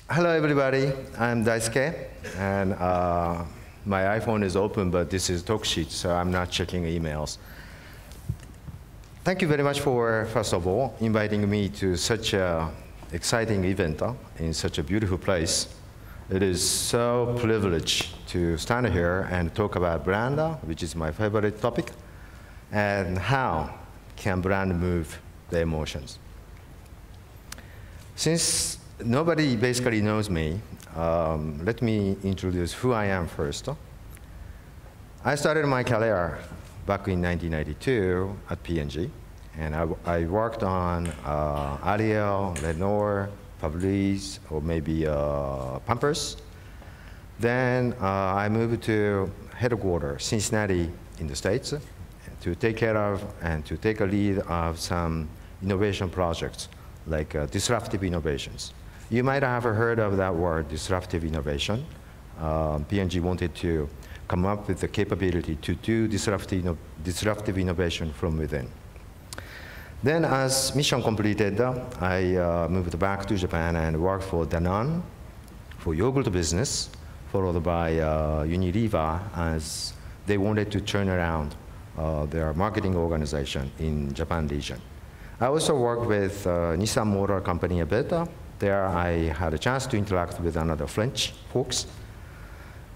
Hello, everybody. I'm Daisuke, and my iPhone is open, but this is TalkSheet, so I'm not checking emails. Thank you very much for, first of all, inviting me to such an exciting event in such a beautiful place. It is so privileged to stand here and talk about brand, which is my favorite topic, and how can brand move the emotions. Since nobody basically knows me, let me introduce who I am first. I started my career back in 1992 at P&G, and I worked on Ariel, Lenor, Fabrice, or maybe Pampers. Then I moved to headquarters, Cincinnati in the States, to take care of and to take a lead of some innovation projects, like disruptive innovations. You might have heard of that word, disruptive innovation. P&G wanted to come up with the capability to do disruptive innovation from within. Then as mission completed, I moved back to Japan and worked for Danone, for yogurt business, followed by Unilever, as they wanted to turn around their marketing organization in Japan region. I also worked with Nissan Motor Company a bit. There I had a chance to interact with another French folks.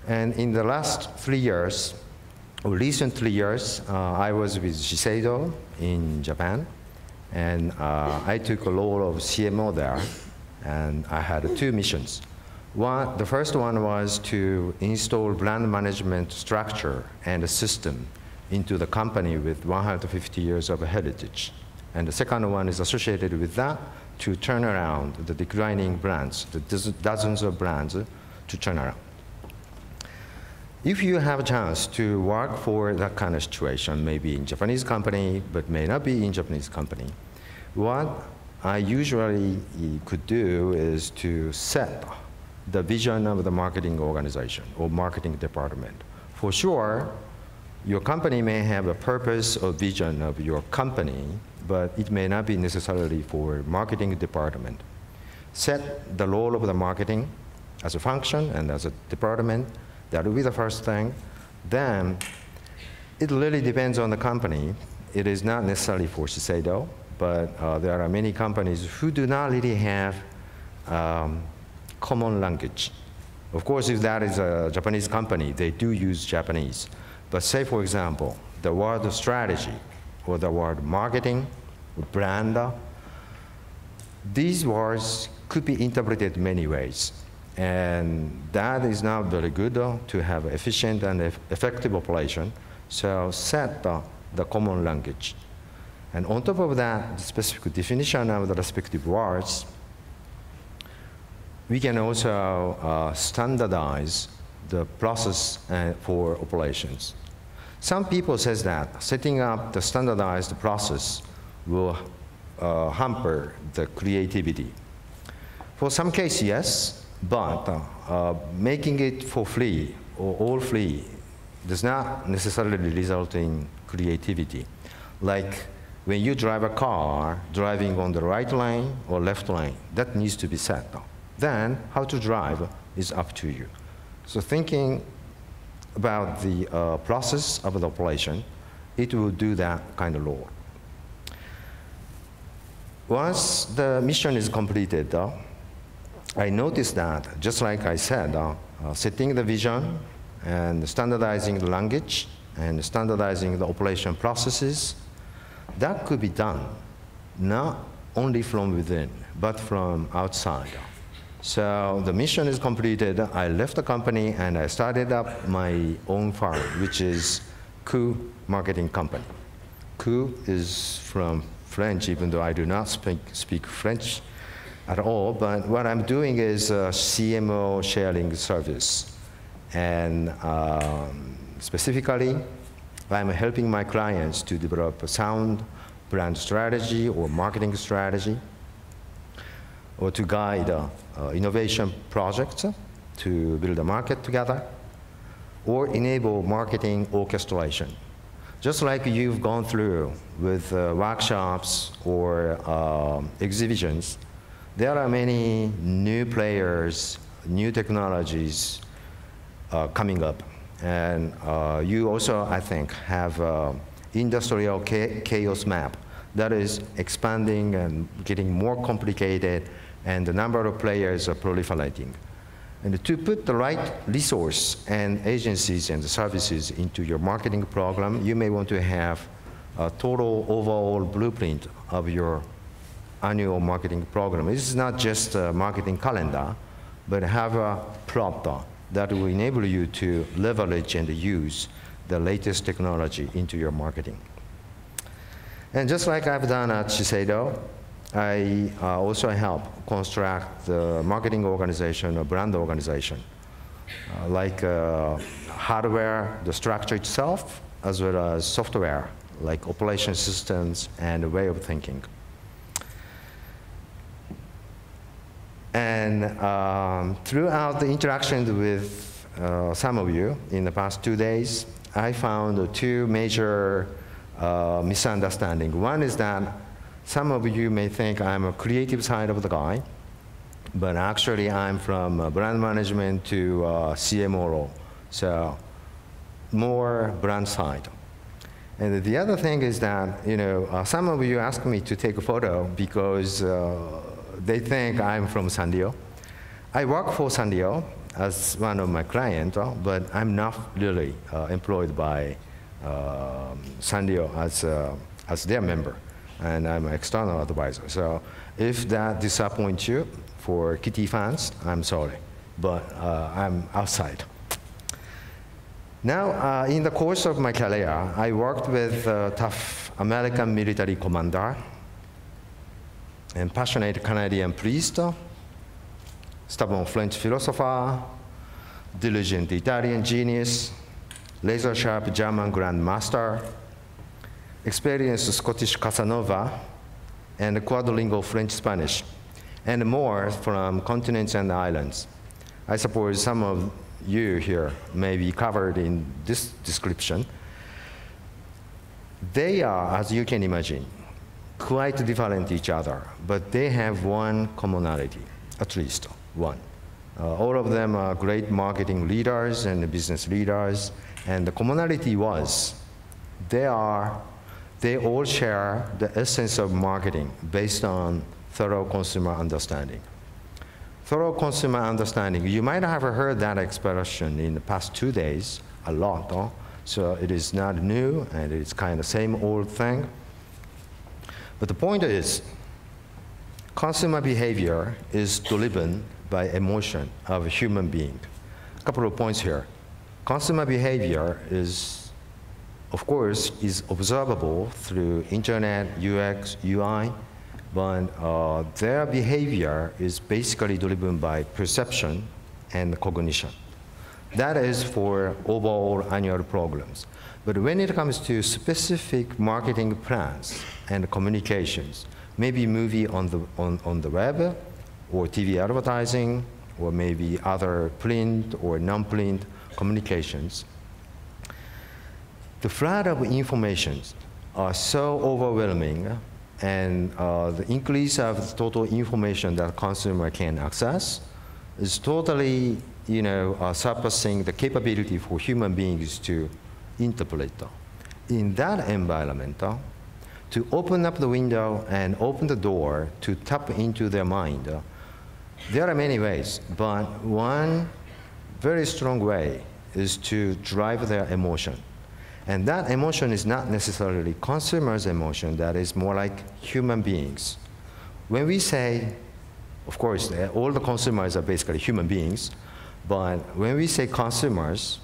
And in the last 3 years, or recent 3 years, I was with Shiseido in Japan. And I took a role of CMO there. And I had two missions. The first one was to install brand management structure and a system into the company with 150 years of heritage. And the second one is associated with that, to turn around the declining brands, the dozens of brands, to turn around. If you have a chance to work for that kind of situation, maybe in Japanese company, but may not be in Japanese company, what I usually could do is to set the vision of the marketing organization or marketing department. For sure, your company may have a purpose or vision of your company, but it may not be necessarily for marketing department. Set the role of the marketing as a function and as a department. That will be the first thing. Then it really depends on the company. It is not necessarily for Shiseido, but there are many companies who do not really have common language. Of course, if that is a Japanese company, they do use Japanese. But say, for example, the word strategy or the word marketing, brand, these words could be interpreted many ways. And that is not very good to have efficient and effective operation. So set the common language. And on top of that, the specific definition of the respective words, we can also standardize the process for operations. Some people say that setting up the standardized process will hamper the creativity. For some cases, yes, but making it for free or all free does not necessarily result in creativity. Like when you drive a car, driving on the right lane or left lane, that needs to be set. Then how to drive is up to you. So thinking about the process of the operation, it will do that kind of role. Once the mission is completed, I noticed that, just like I said, setting the vision and standardizing the language and standardizing the operation processes, that could be done not only from within, but from outside. So the mission is completed. I left the company and I started up my own firm, which is Coup Marketing Company. Coup is from French, even though I do not speak French at all. But what I'm doing is a CMO sharing service. And specifically, I'm helping my clients to develop a sound brand strategy or marketing strategy, or to guide innovation projects to build a market together, or enable marketing orchestration. Just like you've gone through with workshops or exhibitions, there are many new players, new technologies coming up. And you also, I think, have industrial chaos map that is expanding and getting more complicated, and the number of players are proliferating. And to put the right resource and agencies and services into your marketing program, you may want to have a total overall blueprint of your annual marketing program. This is not just a marketing calendar, but have a plot that will enable you to leverage and use the latest technology into your marketing. And just like I've done at Shiseido, I also help construct the marketing organization or brand organization, like hardware, the structure itself, as well as software, like operation systems and way of thinking. And throughout the interactions with some of you in the past 2 days, I found two major misunderstandings. One is that some of you may think I'm a creative side of the guy, but actually I'm from brand management to CMO role, so more brand side. And the other thing is that, you know, some of you ask me to take a photo because they think I'm from Sanrio. I work for Sanrio as one of my clients, but I'm not really employed by Sanrio as their member, and I'm an external advisor. So if that disappoints you, for Kitty fans, I'm sorry, but I'm outside. Now, in the course of my career, I worked with tough American military commander and passionate Canadian priest, stubborn French philosopher, diligent Italian genius, laser-sharp German grandmaster, experienced Scottish Casanova, and quadlingual French-Spanish, and more from continents and islands. I suppose some of you here may be covered in this description. They are, as you can imagine, quite different each other, but they have one commonality, at least one. All of them are great marketing leaders and business leaders, and the commonality was they all share the essence of marketing based on thorough consumer understanding. Thorough consumer understanding, you might have heard that expression in the past 2 days a lot, so it is not new and it's kind of same old thing. But the point is, consumer behavior is driven by emotion of a human being. A couple of points here. Consumer behavior is, of course, is observable through internet, UX, UI, but their behavior is basically driven by perception and cognition. That is for overall annual programs. But when it comes to specific marketing plans and communications, maybe movie on the web, or TV advertising, or maybe other print or non-print communications, the flood of information are so overwhelming, and the increase of the total information that consumer can access is totally, surpassing the capability for human beings to interpret. In that environment, to open up the window and open the door to tap into their mind, there are many ways, but one very strong way is to drive their emotion. And that emotion is not necessarily consumers' emotion, that is more like human beings. When we say, of course, all the consumers are basically human beings, but when we say consumers,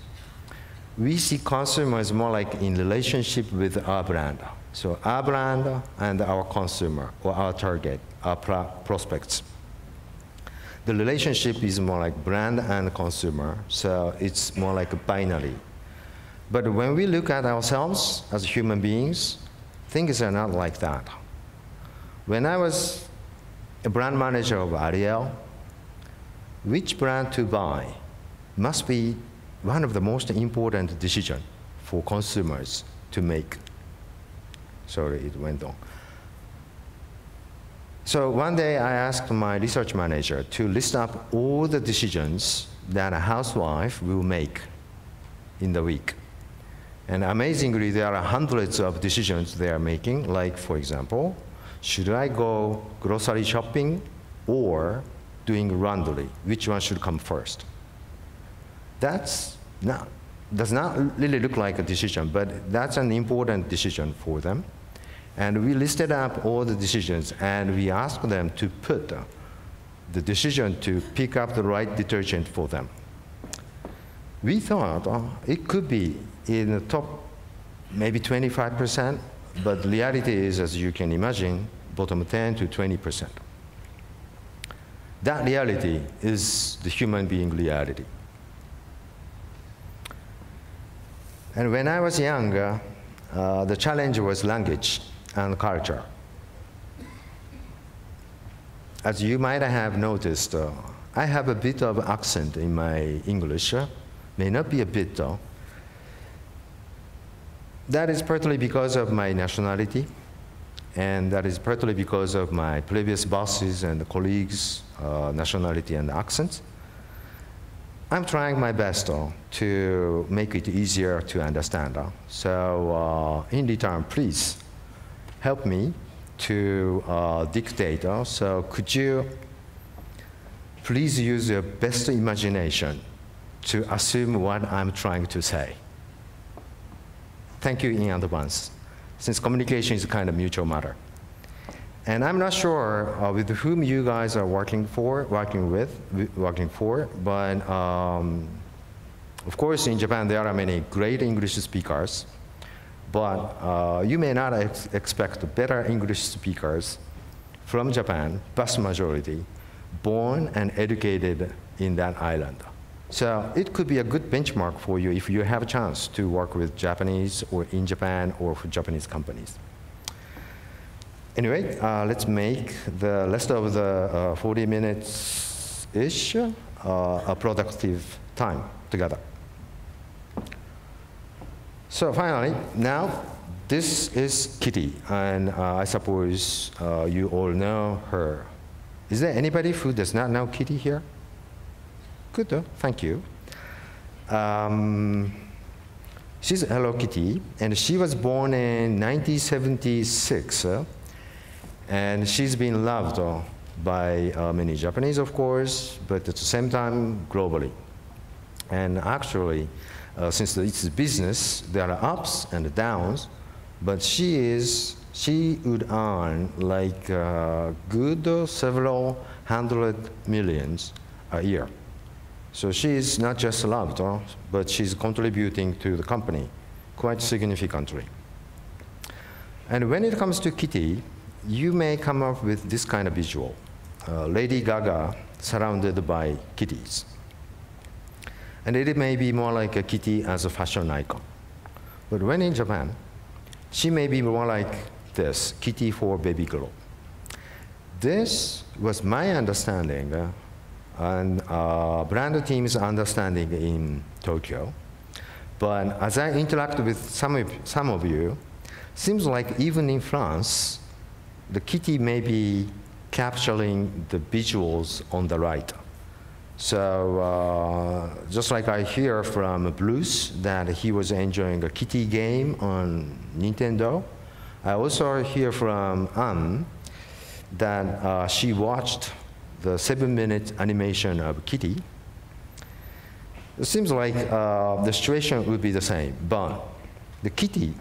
we see consumers more like in relationship with our brand. So our brand and our consumer, or our target, our prospects. The relationship is more like brand and consumer, so it's more like a binary. But when we look at ourselves as human beings, things are not like that. When I was a brand manager of Ariel, which brand to buy must be one of the most important decisions for consumers to make. Sorry, it went on. So one day I asked my research manager to list up all the decisions that a housewife will make in the week. And amazingly, there are hundreds of decisions they are making, like, for example, should I go grocery shopping or doing laundry? Which one should come first? Does not really look like a decision, but that's an important decision for them. And we listed up all the decisions, and we asked them to put the decision to pick up the right detergent for them. We thought it could be in the top maybe 25%, but the reality is, as you can imagine, bottom 10 to 20%. That reality is the human being reality. And when I was younger, the challenge was language and culture. As you might have noticed, I have a bit of accent in my English. May not be a bit though. That is partly because of my nationality, and that is partly because of my previous bosses and colleagues' nationality and accent. I'm trying my best to make it easier to understand. So in return, please help me to dictate. So could you please use your best imagination to assume what I'm trying to say? Thank you in advance, since communication is a kind of mutual matter. And I'm not sure with whom you guys are working for, but of course in Japan there are many great English speakers, but you may not expect better English speakers from Japan, vast majority, born and educated in that island. So it could be a good benchmark for you if you have a chance to work with Japanese or in Japan or for Japanese companies. Anyway, let's make the rest of the 40 minutes-ish a productive time together. So finally, now this is Kitty, and I suppose you all know her. Is there anybody who does not know Kitty here? Good, thank you. She's Hello Kitty, and she was born in 1976, and she's been loved by many Japanese, of course, but at the same time, globally. And actually, since it's a business, there are ups and downs, but she would earn like good several hundred millions a year. So she is not just loved, but she's contributing to the company quite significantly. And when it comes to Kitty, you may come up with this kind of visual. Lady Gaga surrounded by kitties. And it may be more like a kitty as a fashion icon. But when in Japan, she may be more like this, Kitty for baby girl. This was my understanding and brand team's understanding in Tokyo. But as I interact with some of you, seems like even in France, the kitty may be capturing the visuals on the right. So just like I hear from Bruce that he was enjoying a kitty game on Nintendo, I also hear from Anne that she watched the 7-minute animation of Kitty. It seems like the situation would be the same, but the kitty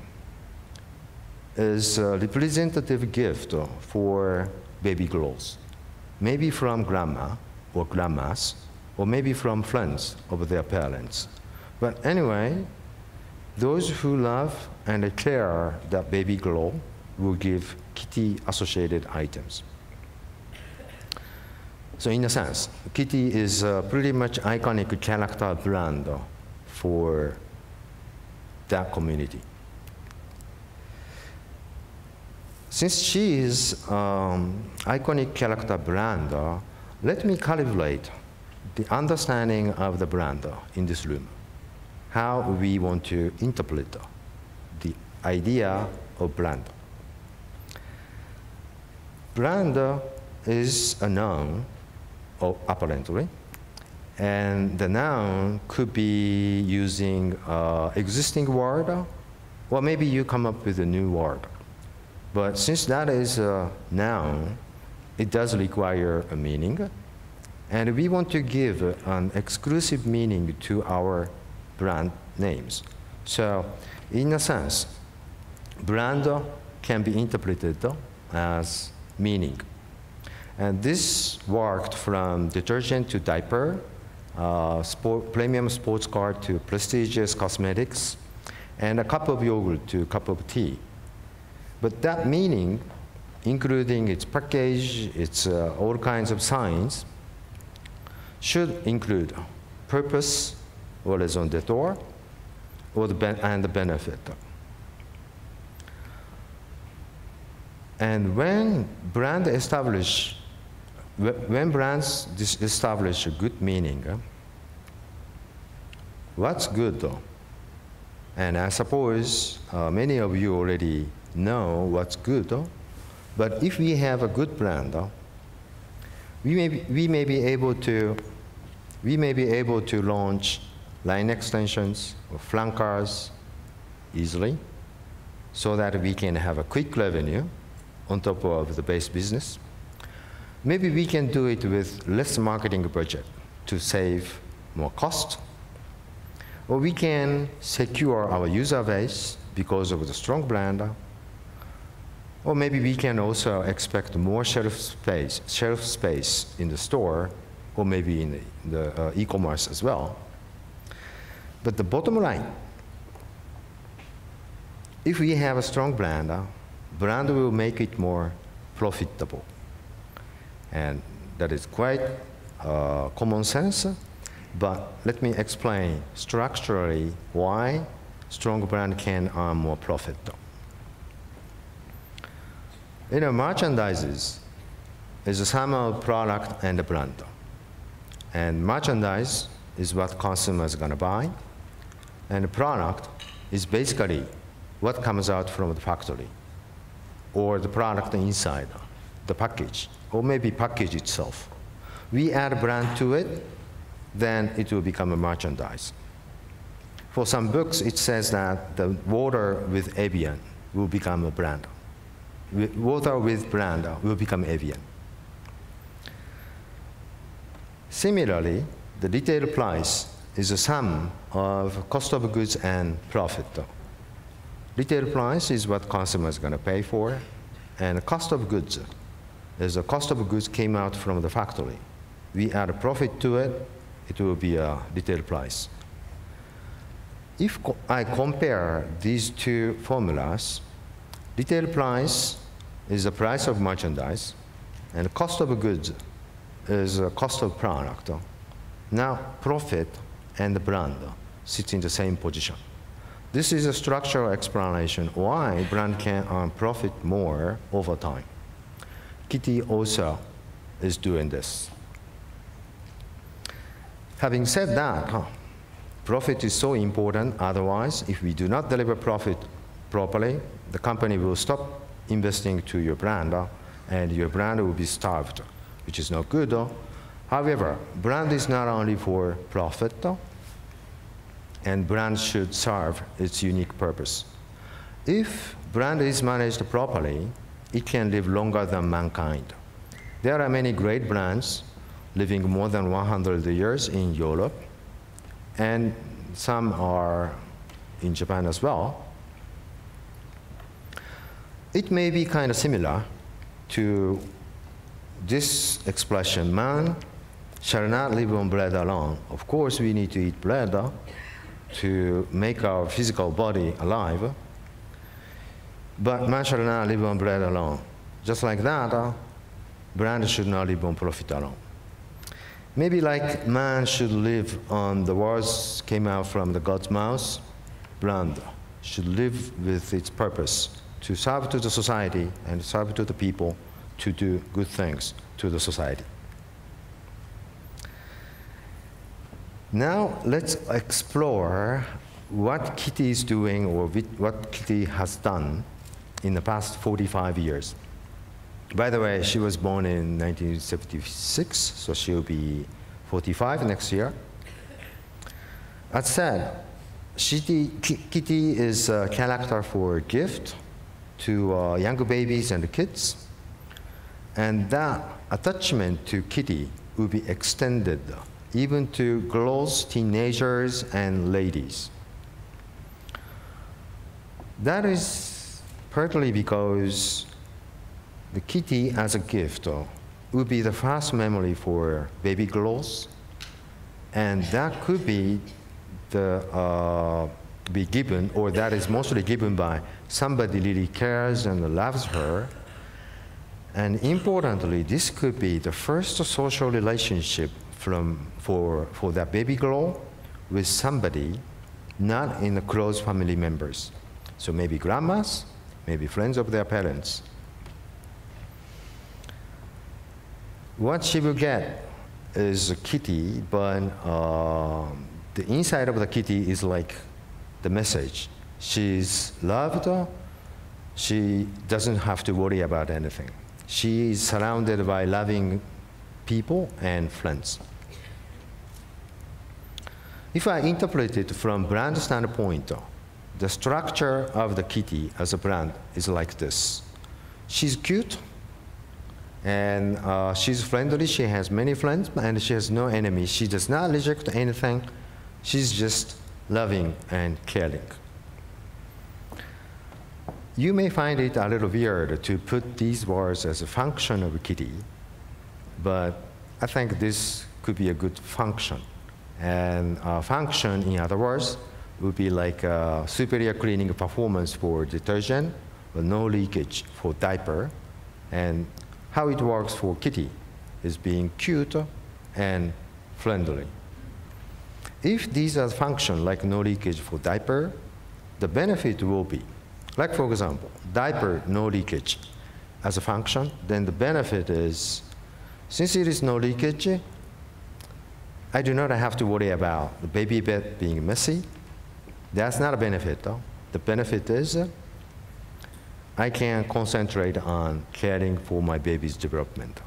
is a representative gift for baby girls, maybe from grandma or grandmas, or maybe from friends of their parents. But anyway, those who love and care that baby girl will give kitty associated items. So in a sense, Kitty is a pretty much iconic character brand for that community. Since she is iconic character brand, let me calibrate the understanding of the brand in this room, how we want to interpret the idea of brand. Brand is a noun, apparently. And the noun could be using existing word, or maybe you come up with a new word. But since that is a noun, it does require a meaning. And we want to give an exclusive meaning to our brand names. So in a sense, brand can be interpreted as meaning. And this worked from detergent to diaper, premium sports car to prestigious cosmetics, and a cup of yogurt to a cup of tea. But that meaning, including its package, its all kinds of signs, should include purpose, or raison d'être, or and the benefit. And when brands establish a good meaning, what's good though? And I suppose many of you already know what's good though. But if we have a good brand, we may be able to launch line extensions or flankers easily, so that we can have a quick revenue on top of the base business. Maybe we can do it with less marketing budget to save more cost. Or we can secure our user base because of the strong brand. Or maybe we can also expect more shelf space in the store, or maybe in the e-commerce as well. But the bottom line, if we have a strong brand, brand will make it more profitable. And that is quite common sense, but let me explain structurally why strong brand can earn more profit. You know, merchandises is a sum of product and the brand. And merchandise is what consumers are going to buy, and the product is basically what comes out from the factory, or the product inside, the package, or maybe package itself. We add a brand to it, then it will become a merchandise. For some books, it says that the water with Evian will become a brand. Water with brand will become Evian. Similarly, the retail price is a sum of cost of goods and profit. Retail price is what consumers are going to pay for, and the cost of goods is the cost of goods came out from the factory. We add a profit to it, it will be a retail price. If I compare these two formulas, retail price is the price of merchandise, and the cost of goods is the cost of product. Now, profit and the brand sit in the same position. This is a structural explanation why brand can earn profit more over time. Kitty also is doing this. Having said that, profit is so important, otherwise, if we do not deliver profit properly, the company will stop investing to your brand, and your brand will be starved, which is not good. However, brand is not only for profit, and brand should serve its unique purpose. If brand is managed properly, it can live longer than mankind. There are many great brands living more than 100 years in Europe, and some are in Japan as well. It may be kind of similar to this expression, man shall not live on bread alone. Of course, we need to eat bread to make our physical body alive, but man shall not live on bread alone. Just like that, brand should not live on profit alone. Maybe like man should live on the words came out from the God's mouth, brand should live with its purpose to serve to the society and serve to the people, to do good things to the society. Now let's explore what Kitty is doing, or what Kitty has done in the past 45 years. By the way, she was born in 1976, so she'll be 45 next year. As said, Kitty is a character for gift to young babies and kids. And that attachment to Kitty will be extended even to girls, teenagers, and ladies. That is partly because the Kitty as a gift will be the first memory for baby girls, and that could be be given, or that is mostly given by somebody really cares and loves her. And importantly, this could be the first social relationship for that baby girl with somebody not in the close family members. So maybe grandmas, maybe friends of their parents. What she will get is a kitty, but the inside of the kitty is like the message. She's loved. She doesn't have to worry about anything. She is surrounded by loving people and friends. If I interpret it from brand standpoint, the structure of the kitty as a brand is like this. She's cute, and she's friendly. She has many friends, and she has no enemies. She does not reject anything. She's just loving and caring. You may find it a little weird to put these words as a function of a kitty, but I think this could be a good function. And function, in other words, would be like a superior cleaning performance for detergent, but no leakage for diaper. And how it works for kitty is being cute and friendly. If these are functions like no leakage for diaper, the benefit will be, like for example, diaper no leakage as a function, then the benefit is, since it is no leakage, I do not have to worry about the baby bed being messy. That's not a benefit though. The benefit is I can concentrate on caring for my baby's development.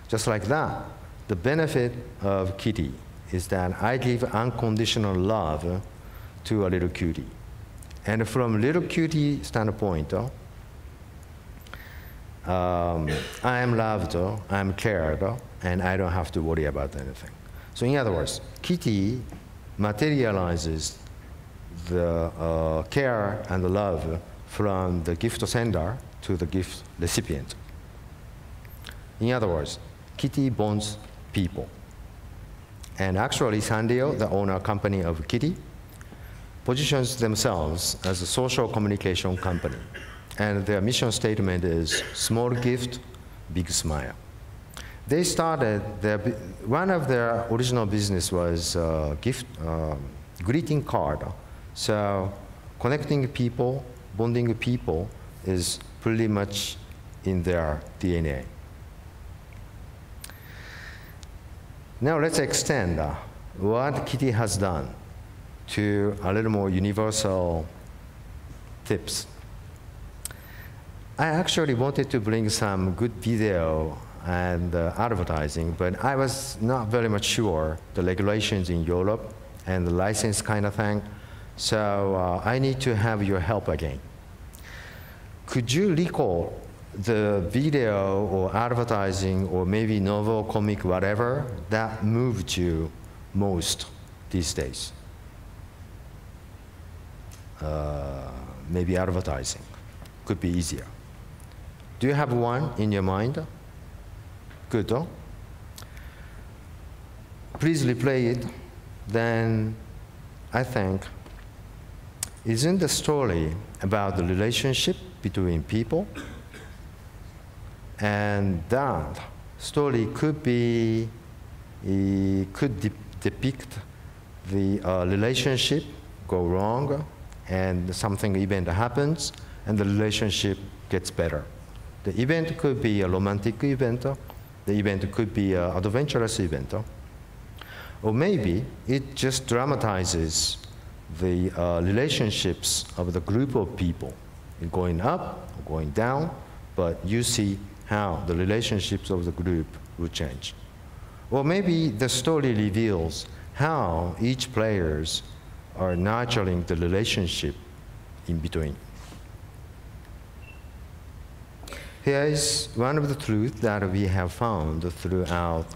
Just like that, the benefit of kitty is that I give unconditional love to a little cutie. And from little cutie standpoint, I am loved, I am cared, and I don't have to worry about anything. So in other words, kitty materializes the care and the love from the gift sender to the gift recipient. In other words, kitty bonds people. And actually, Sanrio, the owner company of Kitty, positions themselves as a social communication company. And their mission statement is small gift, big smile. They started, one of their original business was greeting card. So connecting people, bonding people is pretty much in their DNA. Now let's extend what Kitty has done to a little more universal tips. I actually wanted to bring some good video and advertising, but I was not very much sure the regulations in Europe and the license kind of thing. So I need to have your help again. Could you recall the video or advertising or maybe novel, comic, whatever, that moved you most these days? Maybe advertising could be easier. Do you have one in your mind? Good, huh? Please replay it. Then I think, isn't the story about the relationship between people? And that story could be, depict the relationship go wrong, and something event happens, and the relationship gets better. The event could be a romantic event. The event could be an adventurous event. Or maybe it just dramatizes the relationships of the group of people, going up, going down, but you see how the relationships of the group will change. Or maybe the story reveals how each players are nurturing the relationship in between. Here is one of the truths that we have found throughout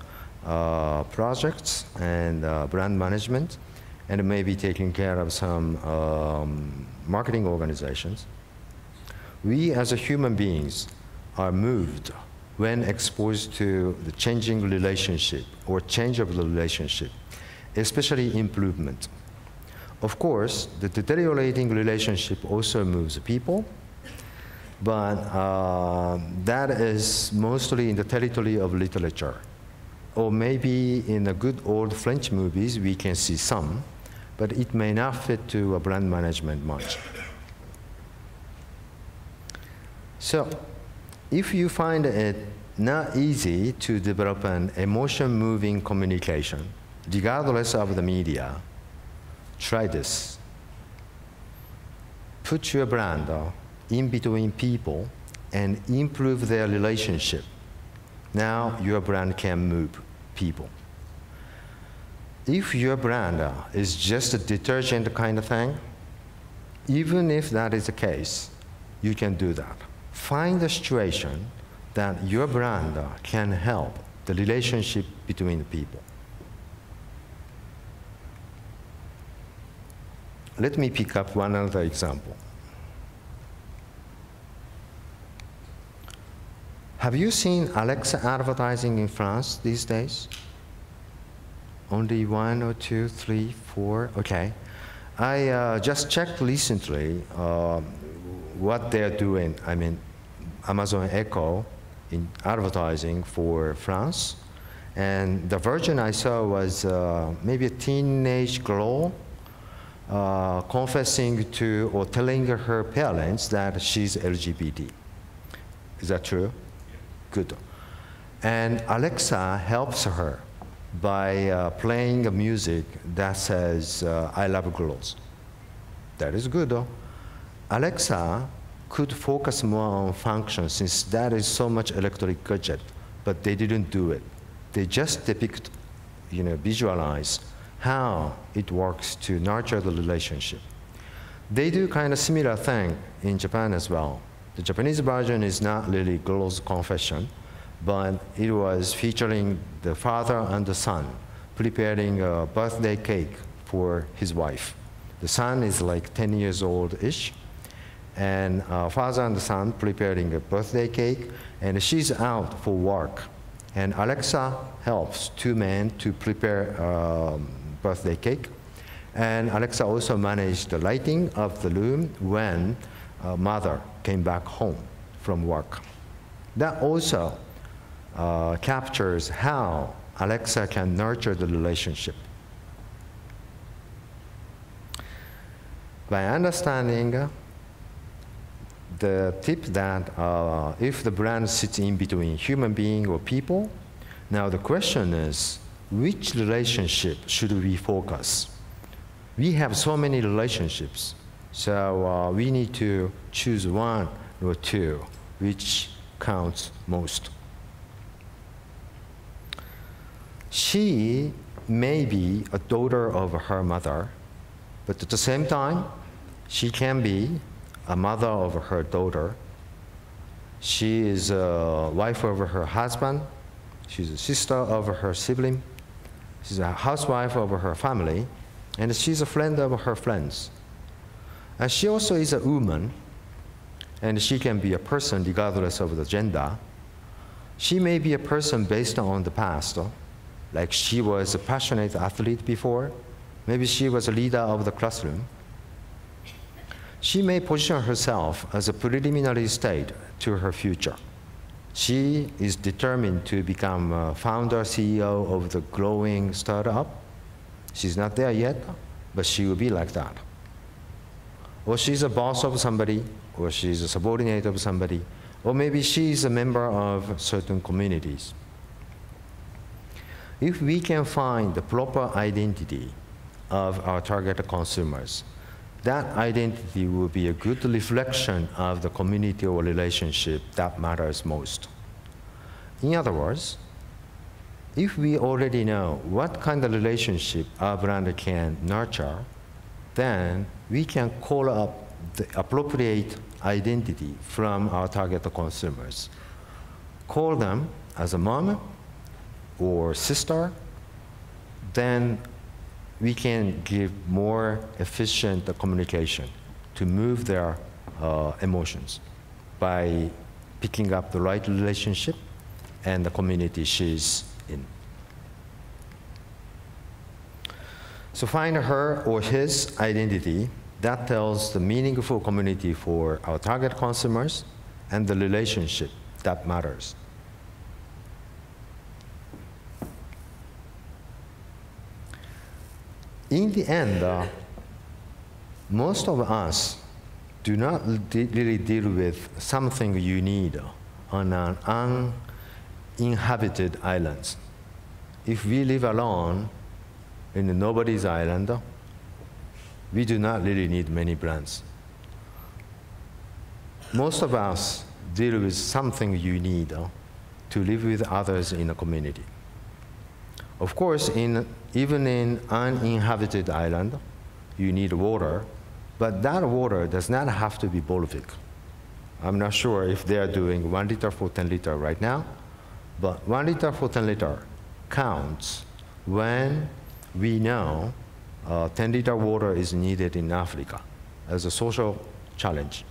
projects and brand management, and maybe taking care of some marketing organizations. We as human beings are moved when exposed to the changing relationship or change of the relationship, especially improvement. Of course, the deteriorating relationship also moves people, but that is mostly in the territory of literature. Or maybe in the good old French movies, we can see some, but it may not fit to a brand management much. So, if you find it not easy to develop an emotion-moving communication, regardless of the media, try this. Put your brand in between people and improve their relationship. Now your brand can move people. If your brand is just a detergent kind of thing, even if that is the case, you can do that. Find a situation that your brand can help the relationship between the people. Let me pick up one other example. Have you seen Alexa advertising in France these days? Only 1 or 2, 3, 4, okay. I just checked recently what they're doing. I mean, Amazon Echo in advertising for France. And the version I saw was maybe a teenage girl confessing to or telling her parents that she's LGBT. Is that true? Good. And Alexa helps her by playing a music that says, I love girls. That is good, though. Alexa could focus more on function since that is so much electronic gadget, but they didn't do it. They just depict, visualize how it works to nurture the relationship. They do kind of similar thing in Japan as well. The Japanese version is not really girl's confession, but it was featuring the father and the son preparing a birthday cake for his wife. The son is like 10 years old-ish, and father and the son preparing a birthday cake, and she's out for work. And Alexa helps two men to prepare birthday cake. And Alexa also managed the lighting of the room when mother came back home from work. That also captures how Alexa can nurture the relationship. By understanding the tip that if the brand sits in between human being or people, now the question is, which relationship should we focus? We have so many relationships, so we need to choose one or two, which counts most. She may be a daughter of her mother, but at the same time, she can be a mother of her daughter. She is a wife of her husband. She's a sister of her sibling. She's a housewife of her family. And she's a friend of her friends. And she also is a woman. And she can be a person regardless of the gender. She may be a person based on the past. Like she was a passionate athlete before. Maybe she was a leader of the classroom. She may position herself as a preliminary state to her future. She is determined to become a founder, CEO of the growing startup. She's not there yet, but she will be like that. Or she's a boss of somebody, or she's a subordinate of somebody, or maybe she's a member of certain communities. If we can find the proper identity of our target consumers, that identity will be a good reflection of the community or relationship that matters most. In other words, if we already know what kind of relationship our brand can nurture, then we can call up the appropriate identity from our target consumers. Call them as a mom or sister, then we can give more efficient communication to move their emotions by picking up the right relationship and the community she's in. So find her or his identity that tells the meaningful community for our target consumers and the relationship that matters. In the end, most of us do not really deal with something you need on an uninhabited island. If we live alone in nobody's island, we do not really need many brands. Most of us deal with something you need to live with others in a community. Of course, even in uninhabited island, you need water, but that water does not have to be Bolvik. I'm not sure if they are doing 1 liter for 10 liter right now, but 1 liter for 10 liter counts when we know 10 liter water is needed in Africa as a social challenge.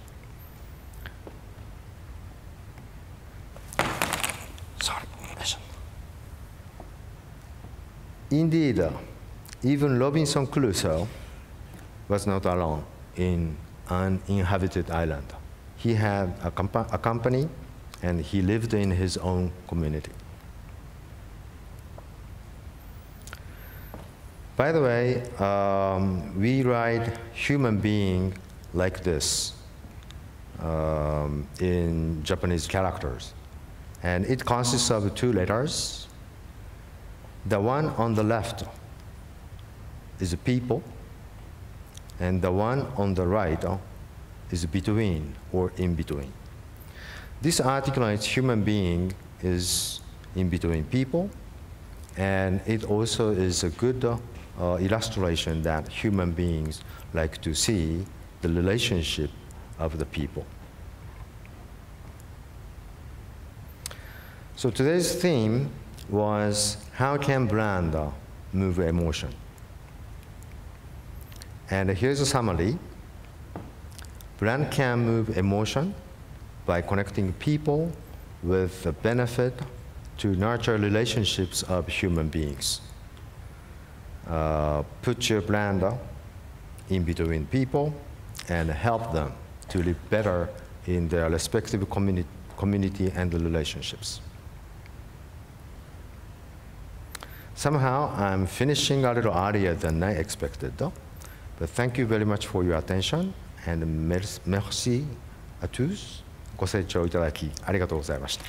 Indeed, even Robinson Crusoe was not alone in an uninhabited island. He had a company, and he lived in his own community. By the way, we write human being like this in Japanese characters. And it consists of 2 letters. The one on the left is people, and the one on the right is between or in between. This articulates human being is in between people, and it also is a good illustration that human beings like to see the relationship of the people. So today's theme was how can brand move emotion? And here's a summary. Brand can move emotion by connecting people with the benefit to nurture relationships of human beings. Put your brand in between people and help them to live better in their respective community and the relationships. Somehow, I'm finishing a little earlier than I expected, though. But thank you very much for your attention, and merci à tous. ご清聴いただきありがとうございました。